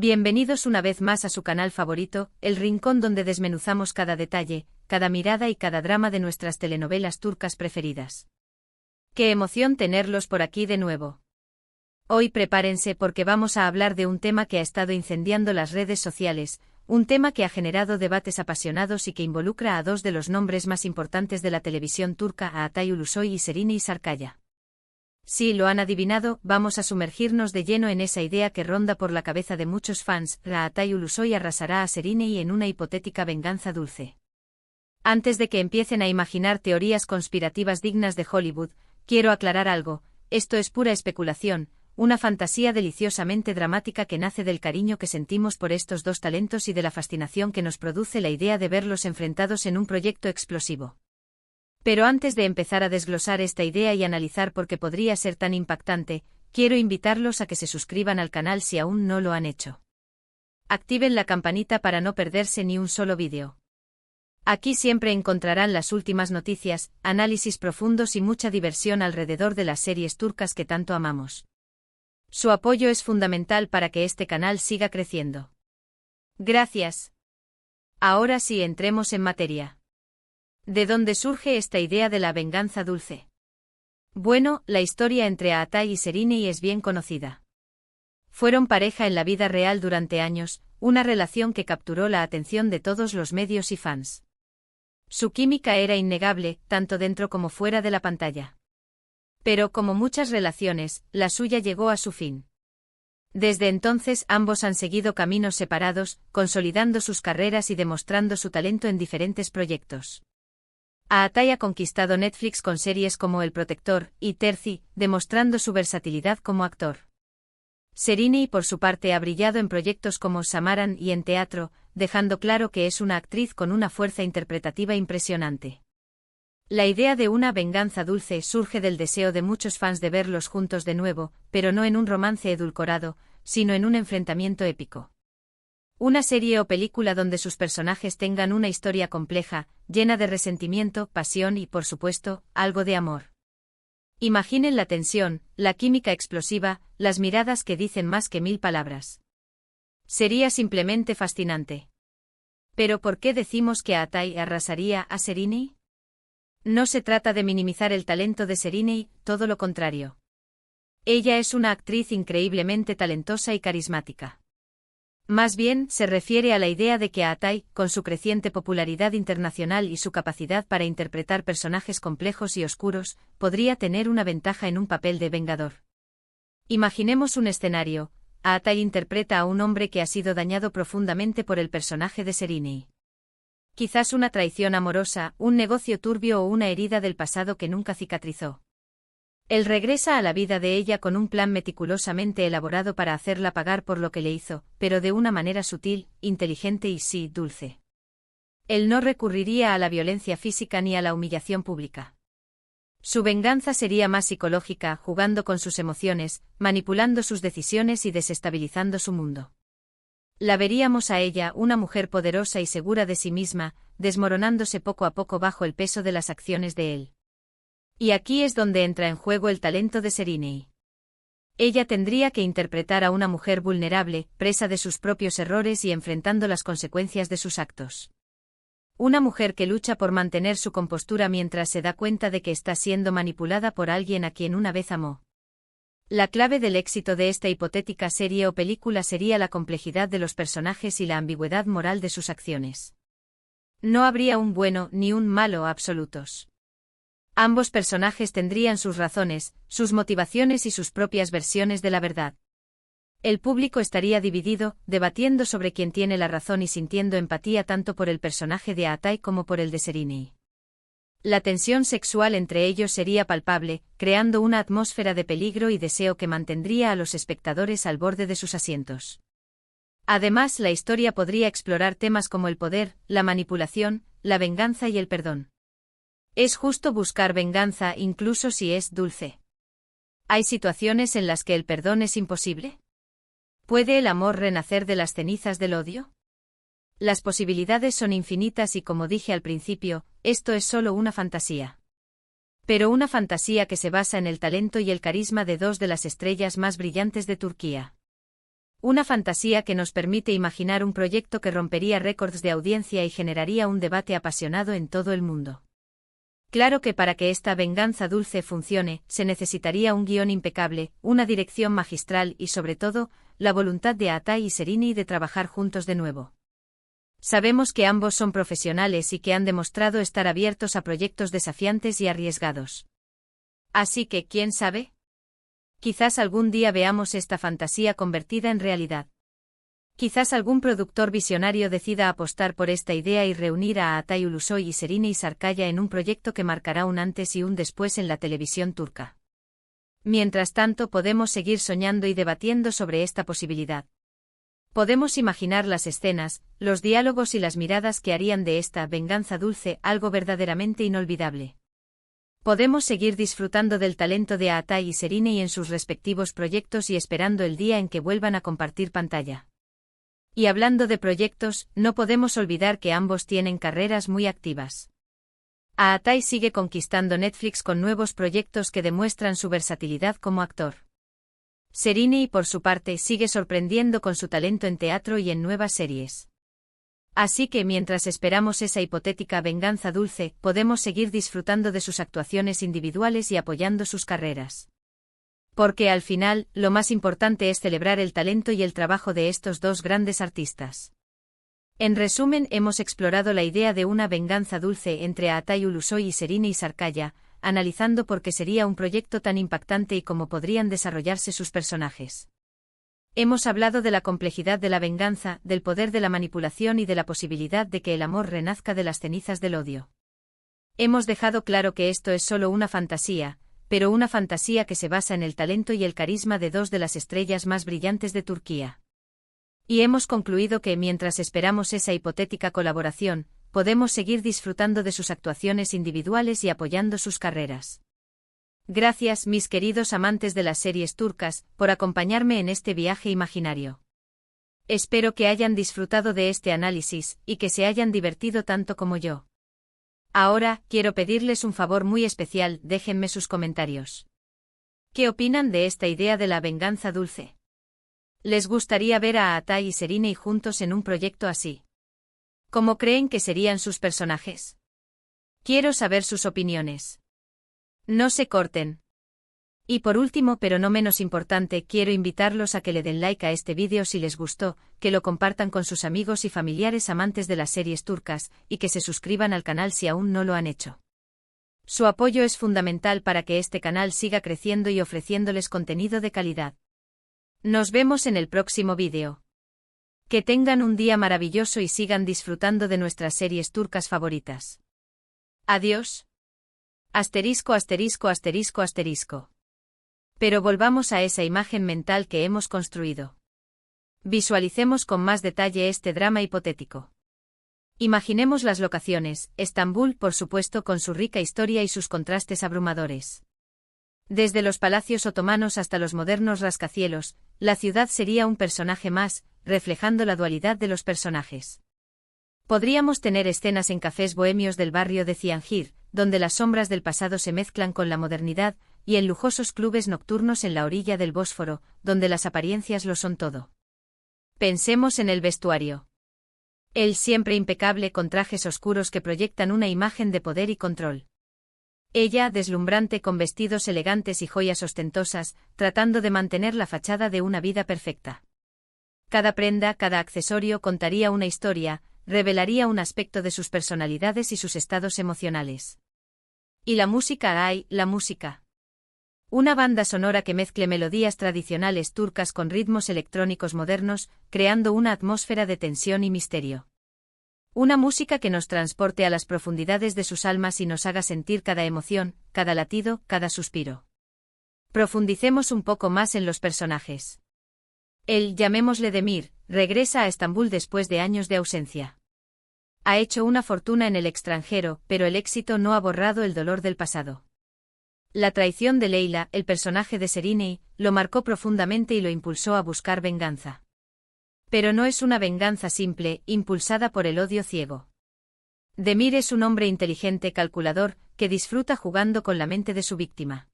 Bienvenidos una vez más a su canal favorito, el rincón donde desmenuzamos cada detalle, cada mirada y cada drama de nuestras telenovelas turcas preferidas. ¡Qué emoción tenerlos por aquí de nuevo! Hoy prepárense porque vamos a hablar de un tema que ha estado incendiando las redes sociales, un tema que ha generado debates apasionados y que involucra a dos de los nombres más importantes de la televisión turca, a Atay Ulusoy y Serine Sarıkaya. Si lo han adivinado, vamos a sumergirnos de lleno en esa idea que ronda por la cabeza de muchos fans: la Atay Ulusoy arrasará a Serine en una hipotética venganza dulce. Antes de que empiecen a imaginar teorías conspirativas dignas de Hollywood, quiero aclarar algo: esto es pura especulación, una fantasía deliciosamente dramática que nace del cariño que sentimos por estos dos talentos y de la fascinación que nos produce la idea de verlos enfrentados en un proyecto explosivo. Pero antes de empezar a desglosar esta idea y analizar por qué podría ser tan impactante, quiero invitarlos a que se suscriban al canal si aún no lo han hecho. Activen la campanita para no perderse ni un solo vídeo. Aquí siempre encontrarán las últimas noticias, análisis profundos y mucha diversión alrededor de las series turcas que tanto amamos. Su apoyo es fundamental para que este canal siga creciendo. Gracias. Ahora sí, entremos en materia. ¿De dónde surge esta idea de la venganza dulce? Bueno, la historia entre Atay y Serine es bien conocida. Fueron pareja en la vida real durante años, una relación que capturó la atención de todos los medios y fans. Su química era innegable, tanto dentro como fuera de la pantalla. Pero como muchas relaciones, la suya llegó a su fin. Desde entonces ambos han seguido caminos separados, consolidando sus carreras y demostrando su talento en diferentes proyectos. Atay ha conquistado Netflix con series como El Protector y Terzi, demostrando su versatilidad como actor. Serine, por su parte, ha brillado en proyectos como Samaran y en teatro, dejando claro que es una actriz con una fuerza interpretativa impresionante. La idea de una venganza dulce surge del deseo de muchos fans de verlos juntos de nuevo, pero no en un romance edulcorado, sino en un enfrentamiento épico. Una serie o película donde sus personajes tengan una historia compleja, llena de resentimiento, pasión y, por supuesto, algo de amor. Imaginen la tensión, la química explosiva, las miradas que dicen más que 1000 palabras. Sería simplemente fascinante. ¿Pero por qué decimos que Atay arrasaría a Serine? No se trata de minimizar el talento de Serine, todo lo contrario. Ella es una actriz increíblemente talentosa y carismática. Más bien, se refiere a la idea de que Atay, con su creciente popularidad internacional y su capacidad para interpretar personajes complejos y oscuros, podría tener una ventaja en un papel de vengador. Imaginemos un escenario: Atay interpreta a un hombre que ha sido dañado profundamente por el personaje de Serine. Quizás una traición amorosa, un negocio turbio o una herida del pasado que nunca cicatrizó. Él regresa a la vida de ella con un plan meticulosamente elaborado para hacerla pagar por lo que le hizo, pero de una manera sutil, inteligente y sí, dulce. Él no recurriría a la violencia física ni a la humillación pública. Su venganza sería más psicológica, jugando con sus emociones, manipulando sus decisiones y desestabilizando su mundo. La veríamos a ella, una mujer poderosa y segura de sí misma, desmoronándose poco a poco bajo el peso de las acciones de él. Y aquí es donde entra en juego el talento de Serine. Ella tendría que interpretar a una mujer vulnerable, presa de sus propios errores y enfrentando las consecuencias de sus actos. Una mujer que lucha por mantener su compostura mientras se da cuenta de que está siendo manipulada por alguien a quien una vez amó. La clave del éxito de esta hipotética serie o película sería la complejidad de los personajes y la ambigüedad moral de sus acciones. No habría un bueno ni un malo absolutos. Ambos personajes tendrían sus razones, sus motivaciones y sus propias versiones de la verdad. El público estaría dividido, debatiendo sobre quién tiene la razón y sintiendo empatía tanto por el personaje de Atay como por el de Serine. La tensión sexual entre ellos sería palpable, creando una atmósfera de peligro y deseo que mantendría a los espectadores al borde de sus asientos. Además, la historia podría explorar temas como el poder, la manipulación, la venganza y el perdón. ¿Es justo buscar venganza incluso si es dulce? ¿Hay situaciones en las que el perdón es imposible? ¿Puede el amor renacer de las cenizas del odio? Las posibilidades son infinitas y, como dije al principio, esto es solo una fantasía. Pero una fantasía que se basa en el talento y el carisma de dos de las estrellas más brillantes de Turquía. Una fantasía que nos permite imaginar un proyecto que rompería récords de audiencia y generaría un debate apasionado en todo el mundo. Claro que para que esta venganza dulce funcione, se necesitaría un guión impecable, una dirección magistral y sobre todo, la voluntad de Atai y Serini de trabajar juntos de nuevo. Sabemos que ambos son profesionales y que han demostrado estar abiertos a proyectos desafiantes y arriesgados. Así que, ¿quién sabe? Quizás algún día veamos esta fantasía convertida en realidad. Quizás algún productor visionario decida apostar por esta idea y reunir a Atay Ulusoy y Serini Sarkaya en un proyecto que marcará un antes y un después en la televisión turca. Mientras tanto, podemos seguir soñando y debatiendo sobre esta posibilidad. Podemos imaginar las escenas, los diálogos y las miradas que harían de esta venganza dulce algo verdaderamente inolvidable. Podemos seguir disfrutando del talento de Atay y Serini en sus respectivos proyectos y esperando el día en que vuelvan a compartir pantalla. Y hablando de proyectos, no podemos olvidar que ambos tienen carreras muy activas. Atay sigue conquistando Netflix con nuevos proyectos que demuestran su versatilidad como actor. Serini, por su parte, sigue sorprendiendo con su talento en teatro y en nuevas series. Así que mientras esperamos esa hipotética venganza dulce, podemos seguir disfrutando de sus actuaciones individuales y apoyando sus carreras. Porque al final, lo más importante es celebrar el talento y el trabajo de estos dos grandes artistas. En resumen, hemos explorado la idea de una venganza dulce entre Atay Ulusoy y Serini Sarkaya, analizando por qué sería un proyecto tan impactante y cómo podrían desarrollarse sus personajes. Hemos hablado de la complejidad de la venganza, del poder de la manipulación y de la posibilidad de que el amor renazca de las cenizas del odio. Hemos dejado claro que esto es solo una fantasía, pero una fantasía que se basa en el talento y el carisma de dos de las estrellas más brillantes de Turquía. Y hemos concluido que mientras esperamos esa hipotética colaboración, podemos seguir disfrutando de sus actuaciones individuales y apoyando sus carreras. Gracias, mis queridos amantes de las series turcas, por acompañarme en este viaje imaginario. Espero que hayan disfrutado de este análisis, y que se hayan divertido tanto como yo. Ahora, quiero pedirles un favor muy especial, déjenme sus comentarios. ¿Qué opinan de esta idea de la venganza dulce? ¿Les gustaría ver a Atay y Serini juntos en un proyecto así? ¿Cómo creen que serían sus personajes? Quiero saber sus opiniones. No se corten. Y por último, pero no menos importante, quiero invitarlos a que le den like a este vídeo si les gustó, que lo compartan con sus amigos y familiares amantes de las series turcas, y que se suscriban al canal si aún no lo han hecho. Su apoyo es fundamental para que este canal siga creciendo y ofreciéndoles contenido de calidad. Nos vemos en el próximo vídeo. Que tengan un día maravilloso y sigan disfrutando de nuestras series turcas favoritas. Adiós. Asterisco, asterisco, asterisco, asterisco. Pero volvamos a esa imagen mental que hemos construido. Visualicemos con más detalle este drama hipotético. Imaginemos las locaciones, Estambul, por supuesto, con su rica historia y sus contrastes abrumadores. Desde los palacios otomanos hasta los modernos rascacielos, la ciudad sería un personaje más, reflejando la dualidad de los personajes. Podríamos tener escenas en cafés bohemios del barrio de Cihangir, donde las sombras del pasado se mezclan con la modernidad, y en lujosos clubes nocturnos en la orilla del Bósforo, donde las apariencias lo son todo. Pensemos en el vestuario. Él siempre impecable con trajes oscuros que proyectan una imagen de poder y control. Ella, deslumbrante con vestidos elegantes y joyas ostentosas, tratando de mantener la fachada de una vida perfecta. Cada prenda, cada accesorio contaría una historia, revelaría un aspecto de sus personalidades y sus estados emocionales. Y la música, ¡ay, la música! Una banda sonora que mezcle melodías tradicionales turcas con ritmos electrónicos modernos, creando una atmósfera de tensión y misterio. Una música que nos transporte a las profundidades de sus almas y nos haga sentir cada emoción, cada latido, cada suspiro. Profundicemos un poco más en los personajes. Él, llamémosle Demir, regresa a Estambul después de años de ausencia. Ha hecho una fortuna en el extranjero, pero el éxito no ha borrado el dolor del pasado. La traición de Leyla, el personaje de Serini, lo marcó profundamente y lo impulsó a buscar venganza. Pero no es una venganza simple, impulsada por el odio ciego. Demir es un hombre inteligente, calculador, que disfruta jugando con la mente de su víctima.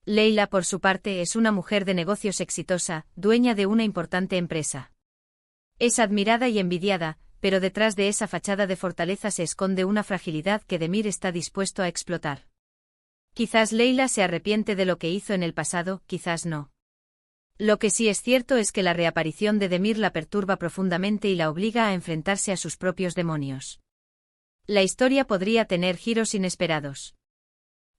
Leyla, por su parte, es una mujer de negocios exitosa, dueña de una importante empresa. Es admirada y envidiada, pero detrás de esa fachada de fortaleza se esconde una fragilidad que Demir está dispuesto a explotar. Quizás Leyla se arrepiente de lo que hizo en el pasado, quizás no. Lo que sí es cierto es que la reaparición de Demir la perturba profundamente y la obliga a enfrentarse a sus propios demonios. La historia podría tener giros inesperados.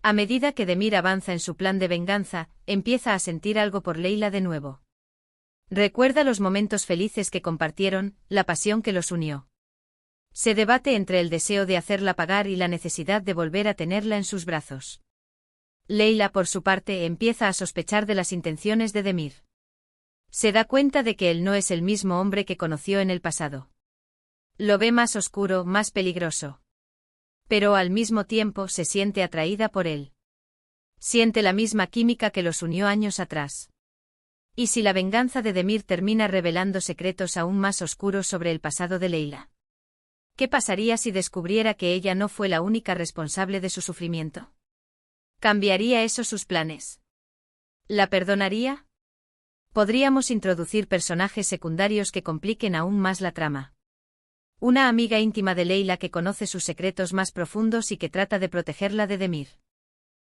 A medida que Demir avanza en su plan de venganza, empieza a sentir algo por Leyla de nuevo. Recuerda los momentos felices que compartieron, la pasión que los unió. Se debate entre el deseo de hacerla pagar y la necesidad de volver a tenerla en sus brazos. Leyla, por su parte, empieza a sospechar de las intenciones de Demir. Se da cuenta de que él no es el mismo hombre que conoció en el pasado. Lo ve más oscuro, más peligroso. Pero al mismo tiempo se siente atraída por él. Siente la misma química que los unió años atrás. ¿Y si la venganza de Demir termina revelando secretos aún más oscuros sobre el pasado de Leyla? ¿Qué pasaría si descubriera que ella no fue la única responsable de su sufrimiento? ¿Cambiaría eso sus planes? ¿La perdonaría? Podríamos introducir personajes secundarios que compliquen aún más la trama. Una amiga íntima de Leyla que conoce sus secretos más profundos y que trata de protegerla de Demir.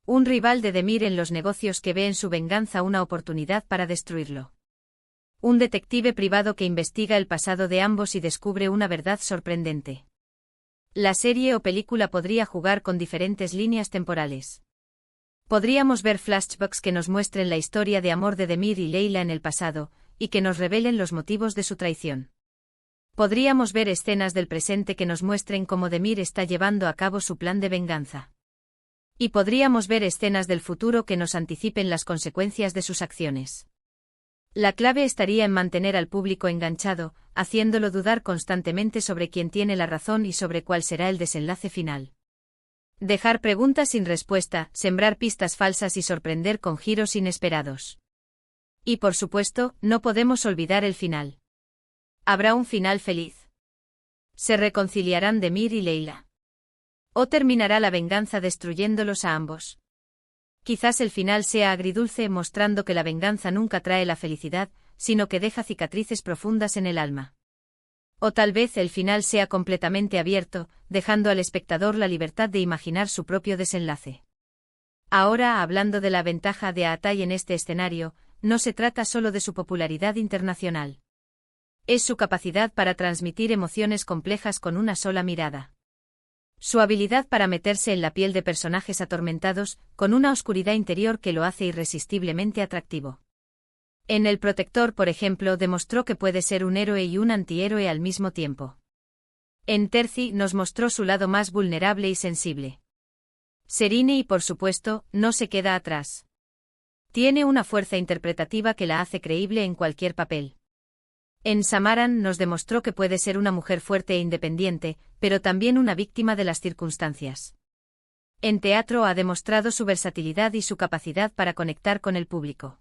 Un rival de Demir en los negocios que ve en su venganza una oportunidad para destruirlo. Un detective privado que investiga el pasado de ambos y descubre una verdad sorprendente. La serie o película podría jugar con diferentes líneas temporales. Podríamos ver flashbacks que nos muestren la historia de amor de Demir y Leyla en el pasado, y que nos revelen los motivos de su traición. Podríamos ver escenas del presente que nos muestren cómo Demir está llevando a cabo su plan de venganza. Y podríamos ver escenas del futuro que nos anticipen las consecuencias de sus acciones. La clave estaría en mantener al público enganchado, haciéndolo dudar constantemente sobre quién tiene la razón y sobre cuál será el desenlace final. Dejar preguntas sin respuesta, sembrar pistas falsas y sorprender con giros inesperados. Y por supuesto, no podemos olvidar el final. ¿Habrá un final feliz? ¿Se reconciliarán Demir y Leyla? ¿O terminará la venganza destruyéndolos a ambos? Quizás el final sea agridulce, mostrando que la venganza nunca trae la felicidad, sino que deja cicatrices profundas en el alma. O tal vez el final sea completamente abierto, dejando al espectador la libertad de imaginar su propio desenlace. Ahora, hablando de la ventaja de Aatai en este escenario, no se trata solo de su popularidad internacional. Es su capacidad para transmitir emociones complejas con una sola mirada. Su habilidad para meterse en la piel de personajes atormentados, con una oscuridad interior que lo hace irresistiblemente atractivo. En El Protector, por ejemplo, demostró que puede ser un héroe y un antihéroe al mismo tiempo. En Terzi nos mostró su lado más vulnerable y sensible. Serine y por supuesto, no se queda atrás. Tiene una fuerza interpretativa que la hace creíble en cualquier papel. En Samaran nos demostró que puede ser una mujer fuerte e independiente, pero también una víctima de las circunstancias. En teatro ha demostrado su versatilidad y su capacidad para conectar con el público.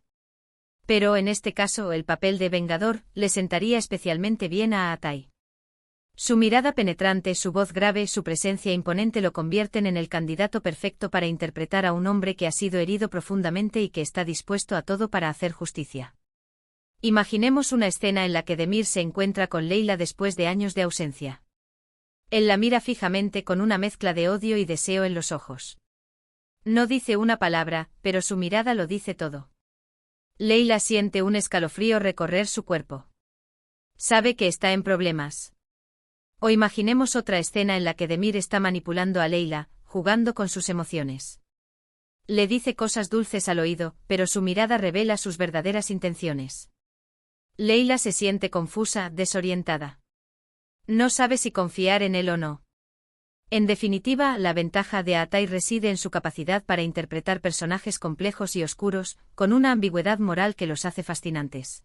Pero en este caso el papel de vengador le sentaría especialmente bien a Aatai. Su mirada penetrante, su voz grave, su presencia imponente lo convierten en el candidato perfecto para interpretar a un hombre que ha sido herido profundamente y que está dispuesto a todo para hacer justicia. Imaginemos una escena en la que Demir se encuentra con Leyla después de años de ausencia. Él la mira fijamente con una mezcla de odio y deseo en los ojos. No dice una palabra, pero su mirada lo dice todo. Leyla siente un escalofrío recorrer su cuerpo. Sabe que está en problemas. O imaginemos otra escena en la que Demir está manipulando a Leyla, jugando con sus emociones. Le dice cosas dulces al oído, pero su mirada revela sus verdaderas intenciones. Leyla se siente confusa, desorientada. No sabe si confiar en él o no. En definitiva, la ventaja de Aatai reside en su capacidad para interpretar personajes complejos y oscuros, con una ambigüedad moral que los hace fascinantes.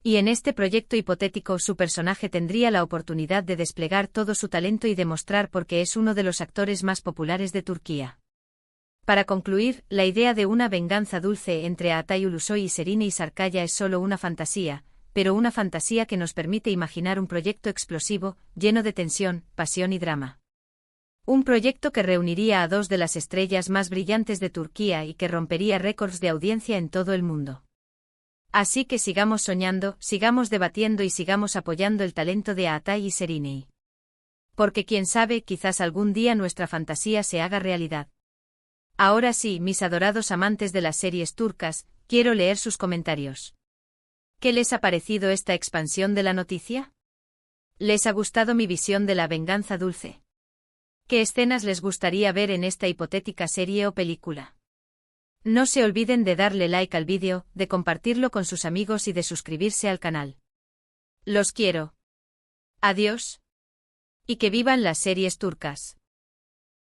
Y en este proyecto hipotético su personaje tendría la oportunidad de desplegar todo su talento y demostrar por qué es uno de los actores más populares de Turquía. Para concluir, la idea de una venganza dulce entre Aatai Ulusoy y Serine Sarkaya es solo una fantasía, pero una fantasía que nos permite imaginar un proyecto explosivo, lleno de tensión, pasión y drama. Un proyecto que reuniría a dos de las estrellas más brillantes de Turquía y que rompería récords de audiencia en todo el mundo. Así que sigamos soñando, sigamos debatiendo y sigamos apoyando el talento de Atay y Seriney. Porque quién sabe, quizás algún día nuestra fantasía se haga realidad. Ahora sí, mis adorados amantes de las series turcas, quiero leer sus comentarios. ¿Qué les ha parecido esta expansión de la noticia? ¿Les ha gustado mi visión de la venganza dulce? ¿Qué escenas les gustaría ver en esta hipotética serie o película? No se olviden de darle like al vídeo, de compartirlo con sus amigos y de suscribirse al canal. Los quiero. Adiós. Y que vivan las series turcas.